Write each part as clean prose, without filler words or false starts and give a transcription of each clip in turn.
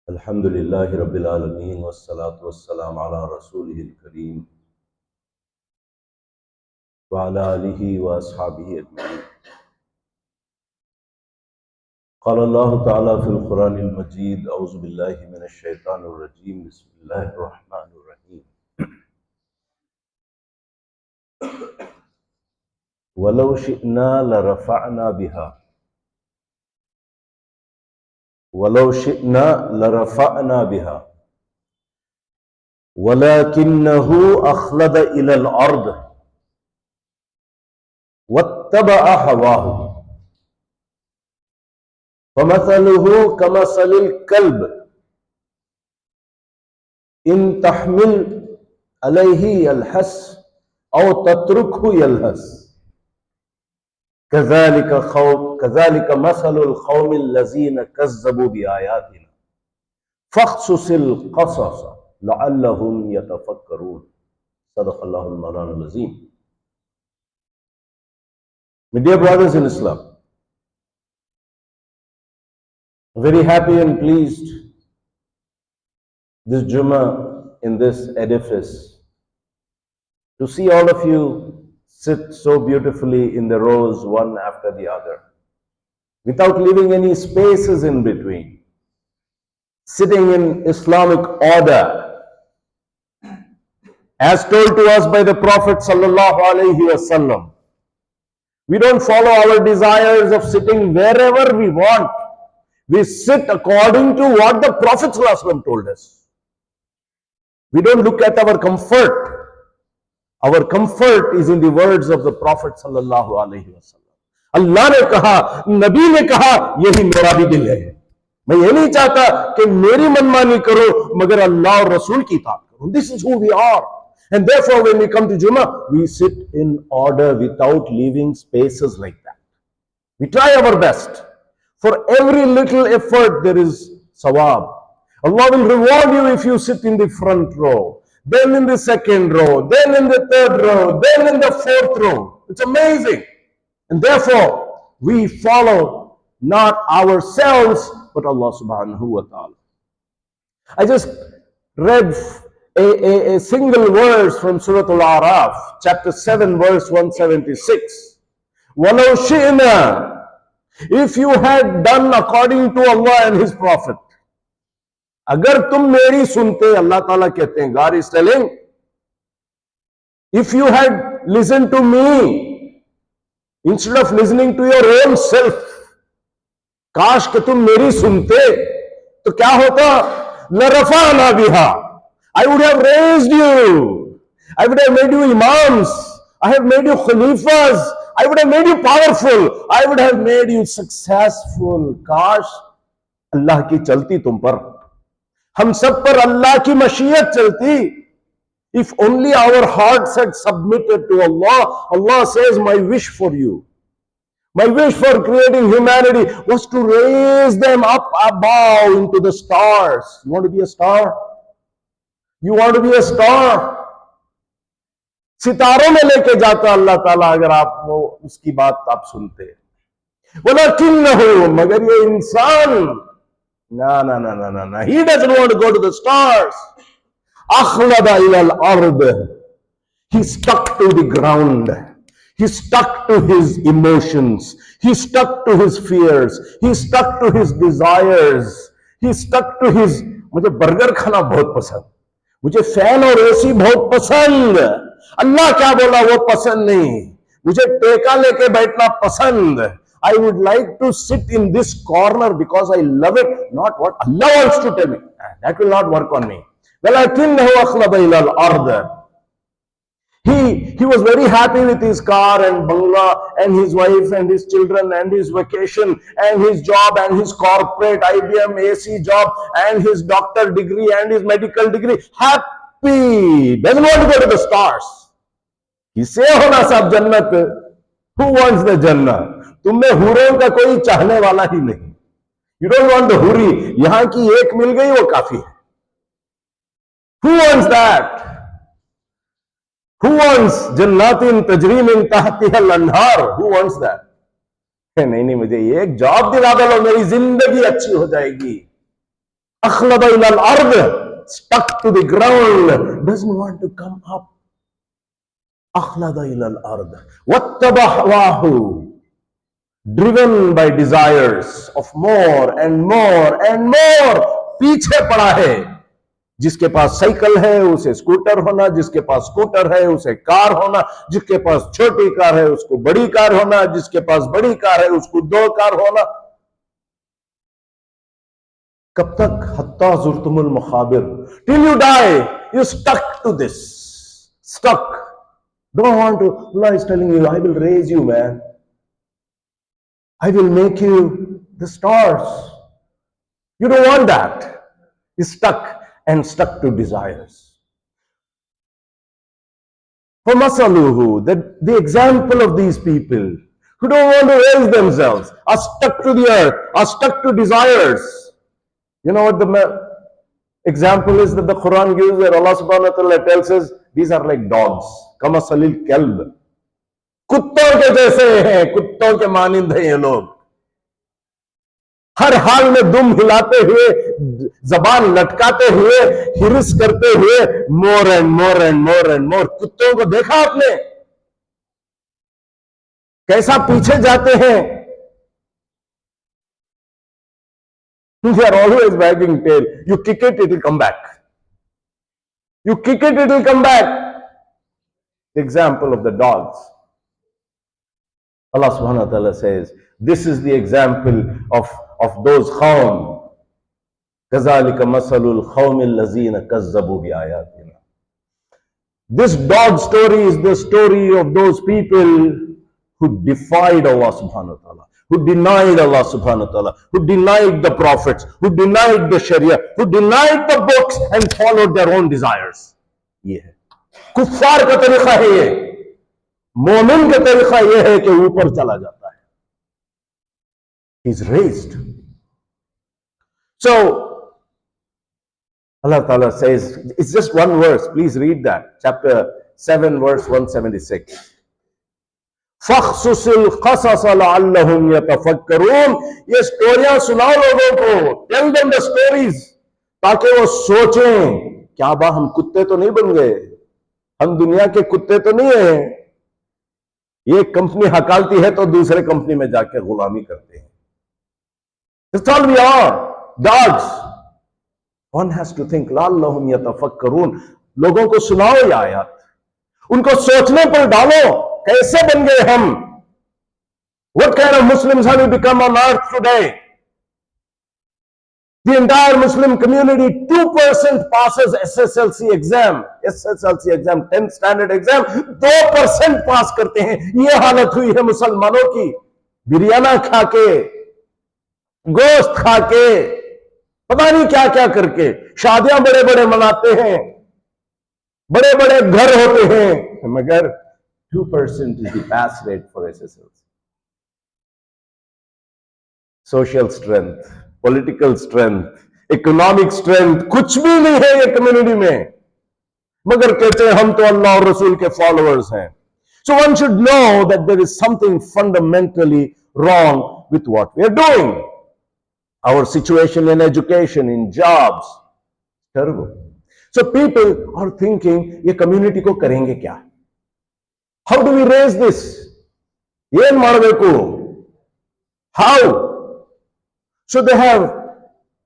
अल्हम्दुलिल्लाहि रब्बिल आलमीन वस्सलातु वस्सलाम अला रसूलिहिल करीम व अला आलिहि व अस्हाबिहि अजमईन। क़ाल अल्लाहु तआला फ़िल क़ुरानिल मजीद औज़ु बिल्लाहि मिनश शैतानिर रजीम बिस्मिल्लाहिर रहमानिर रहीम। वलौ शिअना लरफ़अना बिहा वलौ शिअना लरफ़अना बिहा वलाकिन्नहु अख़लद इलल अर्द वत्तबअ हवाहु फमसलुहु कमसलिल कल्ब इन तहमिल अलैहि यल्हस औ तत्रुकहु यल्हस कज़ालिक मसलुल क़ौमिल लज़ीना कज़्ज़बू बिआयातिना फ़क़्सुसिल क़सस लअल्लहुम यतफ़क्करून। सदक़ल्लाहुल मौलानुल अज़ीम। My dear brothers in Islam, very happy and pleased this Jummah in this edifice to see all of you sit so beautifully in the rows one after the other without leaving any spaces in between, sitting in Islamic order as told to us by the Prophet sallallahu alaihi wasallam. We don't follow our desires of sitting wherever we want. We sit according to what the Prophet sallallahu alaihi wasallam told us. We don't look at our comfort. Our comfort is in the words of the Prophet sallallahu alaihi wasallam. अल्लाह ने कहा, नबी ने कहा, यही मेरा भी दिल है। मैं ये नहीं चाहता कि मेरी मनमानी करो, मगर अल्लाह और रसूल की इताअत करो। This is who we are. And therefore when we come to Jummah, we sit in order without leaving spaces like that. We try our best. For every little effort there is sawab. Allah will reward you if you sit in the front row, then in the second row, then in the third row, then in the fourth row. It's amazing. And therefore, we follow not ourselves, but Allah subhanahu wa ta'ala. I just read a single verse from Surah Al-A'raf, chapter 7, verse 176. وَلَوْ شِئْنَا, if you had done according to Allah and His Prophet, अगर तुम मेरी सुनते, अल्लाह ताला कहते हैं, God is telling, if you had listened to me instead of listening to your own self, काश कि तुम मेरी सुनते तो क्या होता? लरफ़अना बिहा, I would have raised you, I would have made you imams, I have made you khalifas, I would have made you powerful, I would have made you successful. काश अल्लाह की चलती तुम पर, हम सब पर अल्लाह की मशीयत चलती. If only our hearts had submitted to Allah. Allah says, my wish for you, my wish for creating humanity was to raise them up above into the stars. You want to be a star? You want to be a star? सितारों में लेके जाता अल्लाह ताला अगर आप वो उसकी बात आप सुनते. वलाकिन्नहु, मगर ये इंसान, no. He doesn't want to go to the stars. Akhlada ilal ard. He stuck to the ground. He stuck to his emotions. He stuck to his fears. He stuck to his desires. He stuck to his, मुझे burger खाना बहुत पसंद, मुझे fan और AC बहुत पसंद. अल्लाह क्या बोला वो पसंद नहीं. मुझे टेका लेके बैठना पसंद. I would like to sit in this corner because I love it, not what Allah wants to tell me. That will not work on me. وَلَكِنَّهُ أَخْلَدَ إِلَى الْأَرْضِ. He was very happy with his car and bungalow and his wife and his children and his vacation and his job and his corporate IBM AC job and his doctor degree and his medical degree. Happy. Doesn't want to go to the stars. किसे होना सब जन्नत? Who wants the Jannah? तुम में हुरों का कोई चाहने वाला ही नहीं. You don't want the huri. यहां की एक मिल गई वो काफी है. Who wants that? Who wants jannatin tajri min tahtiha al-anhar? Who wants that? नहीं नहीं, मुझे ये एक जॉब दिला दो, मेरी जिंदगी अच्छी हो जाएगी। अखलद इलल अर्द, stuck to the ground, doesn't want to come up. अखलद इलल अर्द वत्तबा हवाहु, driven by desires of more and more and more, पीछे पड़ा है। जिसके पास साइकिल है उसे स्कूटर होना, जिसके पास स्कूटर है उसे कार होना, जिसके पास छोटी कार है उसको बड़ी कार होना, जिसके पास बड़ी कार है उसको 2 कार होना। कब तक? हत्ता जुर्तुमुल मुखाबिर, till you die you stuck to this, stuck. Don't want to, Allah is telling you, I will raise you man, I will make you the stars. You don't want that. You're stuck and stuck to desires. فَمَثَلُهُ, the example of these people who don't want to raise themselves, are stuck to the earth, are stuck to desires. You know what the example is that the Quran gives, that Allah subhanahu wa ta'ala tells us, these are like dogs. كَمَثَلِ الْكَلْبِ, कुत्तों के जैसे हैं, कुत्तों के मानिंद हैं ये लोग। हर हाल में दुम हिलाते हुए, जबान लटकाते हुए, हिरिस करते हुए, more and more and more and more. कुत्तों को देखा आपने कैसा पीछे जाते हैं? They are always wagging tail. You kick it, it will come back. You kick it, it will come back. The example of the dogs. Allah subhanahu wa ta'ala says, this is the example of those qawm. كَذَلِكَ مَثَلُ الْقَوْمِ الَّذِينَ كَذَّبُوا بِآيَاتِنَا. This dog story is the story of those people who defied Allah subhanahu wa ta'ala, who denied Allah subhanahu wa ta'ala, who denied the prophets, who denied the sharia, who denied the books and followed their own desires. ये है कुफ्फार का तरीका है, ये मोमिन का तरीका यह है कि ऊपर चला जाता है। He's raised. So Allah Ta'ala says, it's just one verse, please read that, chapter 7 verse 176. فَخْصُصِ الْقَصَصَ لَعَلَّهُمْ يَتَفَكَّرُونَ, ये स्टोरियां सुनाओ लोगों को, tell them the stories, ताकि वो सोचें, क्या बा हम कुत्ते तो नहीं बन गए, हम दुनिया के कुत्ते तो नहीं है। ये कंपनी हकालती है तो दूसरे कंपनी में जाकर गुलामी करते हैं। That's all we are, dogs. One has to think, लअल्लहुम यतफक्करून, लोगों को सुनाओ ये आयत, उनको सोचने पर डालो, कैसे बन गए हम? What kind of Muslims have we become on earth today? The entire Muslim community, 2% passes SSLC exam, 10th standard exam, 2% पास करते हैं। ये हालत हुई है मुसलमानों की, बिरयाना खा के, गोश्त खा के, पता नहीं क्या क्या करके, शादियां बड़े बड़े मनाते हैं, बड़े बड़े घर होते हैं, मगर 2% is the pass rate for SSLC. Social strength, political strength, economic strength, कुछ भी नहीं है ये कम्युनिटी में, मगर कहते हैं हम तो अल्लाह और रसूल के फॉलोअर्स हैं। So one should know that there is something fundamentally wrong with what we are doing. Our situation in education, in jobs, terrible. So people are thinking, ये community को करेंगे क्या? How do we raise this? ಏನ್ ಮಾಡಬೇಕು? How? So they have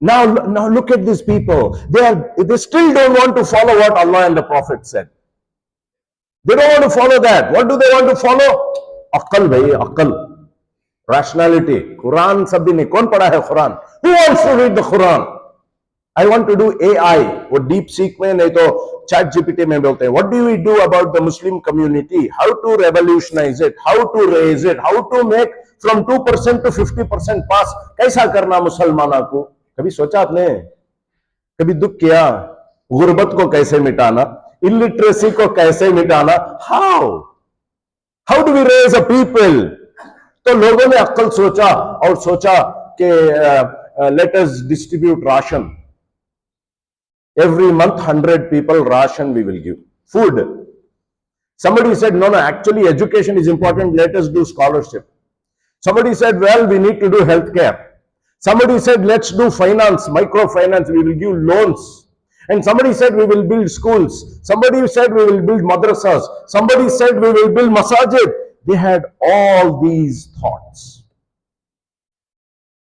now look at these people. They still don't want to follow what Allah and the Prophet said. They don't want to follow that. What do they want to follow? Aqal bhai, aqal, rationality. Quran sabhi ne kaun padha hai Quran? Who wants to read the Quran? I want to do AI. वो deep seek में नहीं तो chat GPT में बोलते हैं. What do we do about the Muslim community? How to revolutionize it? How to raise it? How to make from 2% to 50% pass? कैसा करना मुसलमाना को? कभी सोचा आपने? कभी दुख किया? गुर्बत को कैसे मिटाना? Illiteracy को कैसे मिटाना? How do we raise a people? तो लोगों ने अक्ल सोचा और सोचा कि let us distribute ration. Every month 100 people ration we will give. Food. Somebody said, no, actually education is important, let us do scholarship. Somebody said, well, we need to do healthcare. Somebody said, let's do finance, microfinance, we will give loans. And somebody said, we will build schools. Somebody said, we will build madrasas. Somebody said, we will build masajid. They had all these thoughts.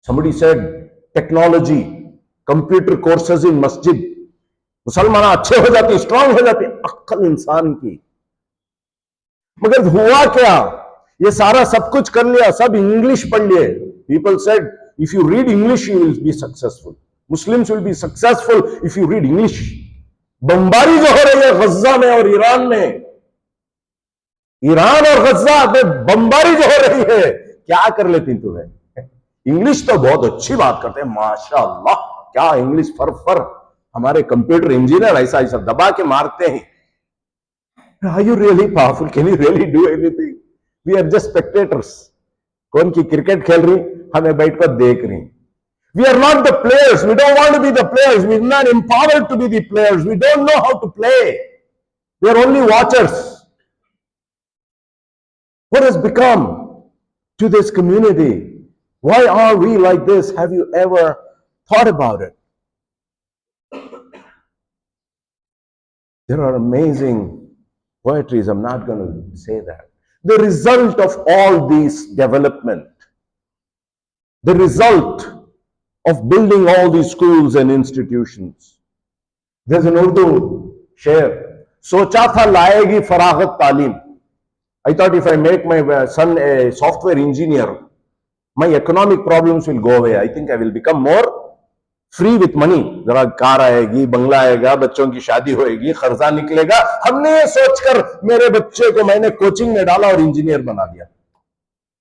Somebody said, technology, computer courses in masjid. मुसलमान अच्छे हो जाते, strong हो जाते, अक्ल इंसान की. मगर हुआ क्या? ये सारा सब कुछ कर लिया, सब इंग्लिश पढ़ लिए. People said, if you read English, you will be successful. Muslims will be successful if you read English. बमबारी जो हो रही है गज्जा में और ईरान में, ईरान और गज्जा में बमबारी जो हो रही है, क्या कर लेती तुम्हें? इंग्लिश तो बहुत अच्छी बात करते हैं, माशाअल्लाह, क्या इंग्लिश फर हमारे कंप्यूटर इंजीनियर ऐसा ऐसा दबा के मारते हैं. Are you really powerful? Can you really do anything? We are just spectators. कौन की क्रिकेट खेल रही, हमें बैठ कर देख रही. We are not the players. We don't want to be the players. We are not empowered to be the players. We don't know how to play. We are only watchers. What has become to this community? Why are we like this? Have you ever thought about it? There are amazing poetries. I'm not going to say that. The result of all this development, the result of building all these schools and institutions. There's an Urdu share. Socha tha layegi faragat talim. I thought if I make my son a software engineer, my economic problems will go away. I think I will become more free with money. जरा car आएगी, बंगला आएगा, बच्चों की शादी होएगी, खर्चा निकलेगा. हमने ये सोचकर मेरे बच्चे को मैंने कोचिंग में डाला और इंजीनियर बना दिया.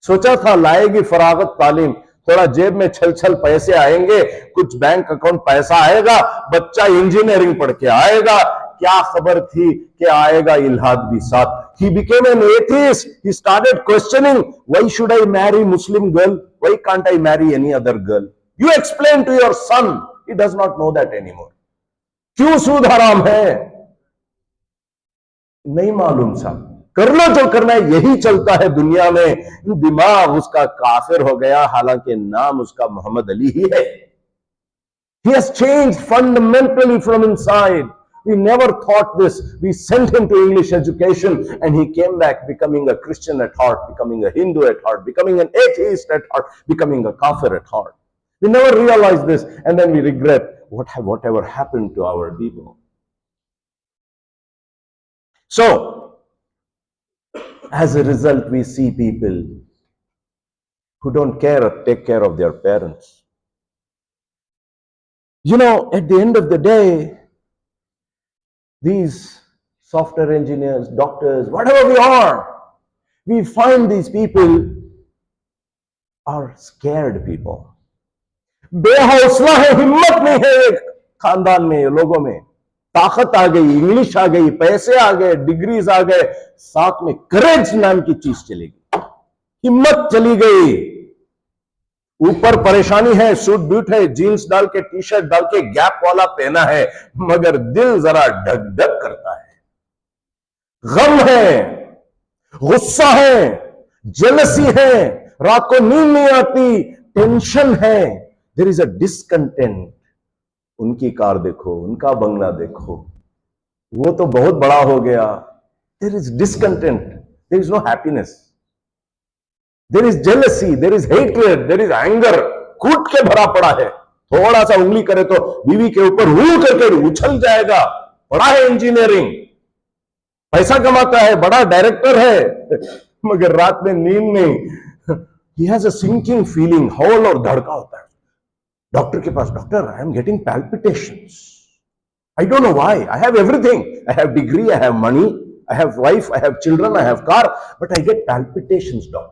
सोचा था लाएगी फरागत तालीम, थोड़ा जेब में छल छल पैसे आएंगे, कुछ बैंक अकाउंट पैसा आएगा, बच्चा इंजीनियरिंग पढ़ के आएगा. क्या खबर थी कि आएगा इल्हाद भी साथ. He became an atheist. He started questioning, why should I marry Muslim girl? Why can't I marry any other girl? You explain to your son. He does not know that anymore. क्यों सूद हराम है? नहीं मालूम साहब. कर लो जो करना है, यही चलता है दुनिया में. दिमाग उसका काफिर हो गया, हालांकि नाम उसका मोहम्मद अली ही है. He has changed fundamentally from inside. We never thought this. We sent him to English education and he came back becoming a Christian at heart, becoming a Hindu at heart, becoming an atheist at heart, becoming a kafir at heart. We never realized this, and then we regret whatever happened to our people. So, as a result, we see people who don't care or take care of their parents. You know, at the end of the day, these software engineers, doctors, whatever we are, we find these people are scared people. बेहौसला है, हिम्मत नहीं है एक खानदान में, लोगों में. ताकत आ गई, इंग्लिश आ गई, पैसे आ गए, डिग्रीज आ गए, साथ में करेज नाम की चीज चलेगी, हिम्मत चली गई. ऊपर परेशानी है, सूट बूट है, जीन्स डाल के टी शर्ट डाल के गैप वाला पहना है, मगर दिल जरा ढक ढक करता है. गम है, गुस्सा है, जेलसी है, रात को नींद नहीं आती, टेंशन है. There is a discontent. उनकी कार देखो, उनका बंगला देखो, वो तो बहुत बड़ा हो गया. There is discontent. There is no happiness. There is jealousy. There is hatred. There is anger. कूट के भरा पड़ा है. थोड़ा सा उंगली करे तो बीवी के ऊपर हू करके उछल जाएगा. बड़ा है इंजीनियरिंग, पैसा कमाता है, बड़ा डायरेक्टर है, मगर रात में नींद नहीं. He has a sinking feeling, हौल और धड़का होता है. डॉक्टर के पास, doctor I am getting palpitations. I don't know why. I have everything. I have degree, I have money, I have wife, I have children, I have car, but I get palpitations, doctor.